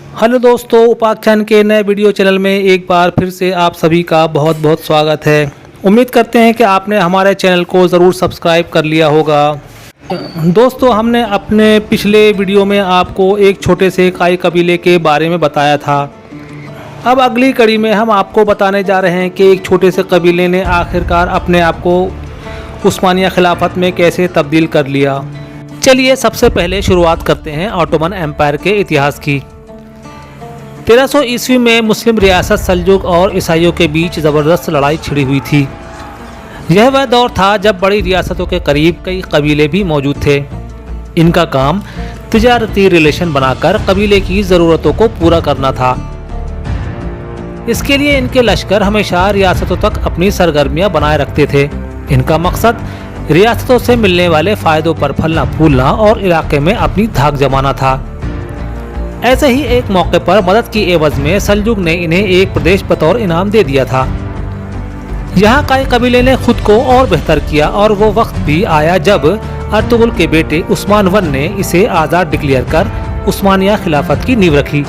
Hello दोस्तों, उपाख्यान के नए वीडियो चैनल में एक बार फिर से आप सभी का बहुत बहुत स्वागत है। उम्मीद करते हैं कि आपने हमारे चैनल को ज़रूर सब्सक्राइब कर लिया होगा। दोस्तों, हमने अपने पिछले वीडियो में आपको एक छोटे से काई कबीले के बारे में बताया था। अब अगली कड़ी में हम आपको बताने जा रहे हैं कि एक छोटे से कबीले ने आखिरकार अपने आप को उस्मानिया खिलाफत में कैसे तब्दील कर लिया। चलिए सबसे पहले शुरुआत करते हैं ऑटोमन एम्पायर के इतिहास की। 1300 ईस्वी में मुस्लिम रियासत सल्जुक और ईसाइयों के बीच ज़बरदस्त लड़ाई छिड़ी हुई थी। यह वह दौर था जब बड़ी रियासतों के करीब कई कबीले भी मौजूद थे। इनका काम तिजारती रिलेशन बनाकर कबीले की ज़रूरतों को पूरा करना था। इसके लिए इनके लश्कर हमेशा रियासतों तक अपनी सरगर्मियां बनाए रखते थे। इनका मकसद रियासतों से मिलने वाले फ़ायदों पर फलना फूलना और इलाके में अपनी धाक जमाना था। ऐसे ही एक मौके पर मदद की एवज में सल्जुक ने इन्हें एक प्रदेश बतौर इनाम दे दिया था। यहाँ काई कबीले ने खुद को और बेहतर किया और वो वक्त भी आया जब अर्तुगरुल के बेटे उस्मान वन ने इसे आज़ाद डिक्लेयर कर उस्मानिया खिलाफत की नींव रखी।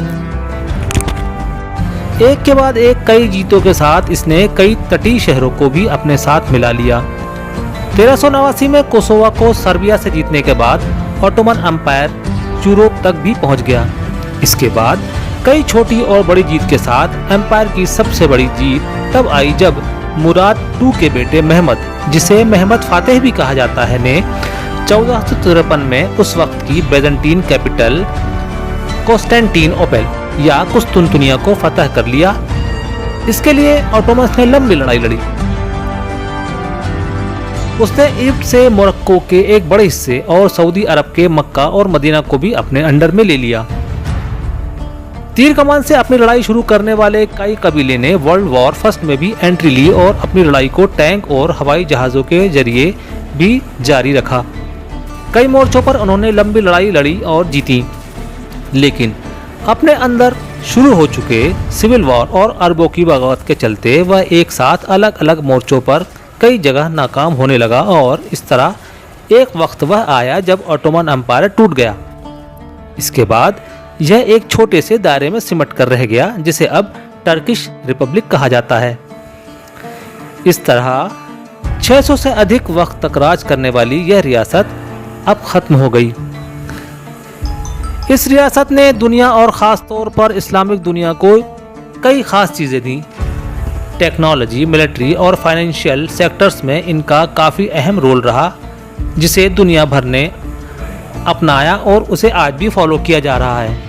एक के बाद एक कई जीतों के साथ इसने कई तटीय शहरों को भी अपने साथ मिला लिया। 1389 में कोसोवा को सर्बिया से जीतने के बाद ऑटोमन एम्पायर यूरोप तक भी पहुंच गया। इसके बाद कई छोटी और बड़ी जीत के साथ एम्पायर की सबसे बड़ी जीत तब आई जब मुराद II के बेटे महमद, जिसे महमद फातेह भी कहा जाता है, ने 1453 में उस वक्त की बेज़ंटीन कैपिटल कॉन्स्टेंटिनोपल या कुस्तुनतुनिया को फतह कर लिया। इसके लिए ऑटोमन्स ने लंबी लड़ाई लड़ी। उसने इजिप्ट से मोरक्को के एक बड़े हिस्से और सऊदी अरब के मक्का और मदीना को भी अपने अंडर में ले लिया। तीर कमान से अपनी लड़ाई शुरू करने वाले कई कबीले ने वर्ल्ड वॉर फर्स्ट में भी एंट्री ली और अपनी लड़ाई को टैंक और हवाई जहाज़ों के जरिए भी जारी रखा। कई मोर्चों पर उन्होंने लंबी लड़ाई लड़ी और जीती, लेकिन अपने अंदर शुरू हो चुके सिविल वॉर और अरबों की बगावत के चलते वह एक साथ अलग अलग मोर्चों पर कई जगह नाकाम होने लगा और इस तरह एक वक्त वह आया जब ऑटोमन एम्पायर टूट गया। इसके बाद यह एक छोटे से दायरे में सिमट कर रह गया, जिसे अब टर्किश रिपब्लिक कहा जाता है। इस तरह 600 से अधिक वक्त तक राज करने वाली यह रियासत अब खत्म हो गई। इस रियासत ने दुनिया और ख़ास तौर पर इस्लामिक दुनिया को कई ख़ास चीज़ें दी। टेक्नोलॉजी, मिलिट्री और फाइनेंशियल सेक्टर्स में इनका काफ़ी अहम रोल रहा, जिसे दुनिया भर ने अपनाया और उसे आज भी फॉलो किया जा रहा है।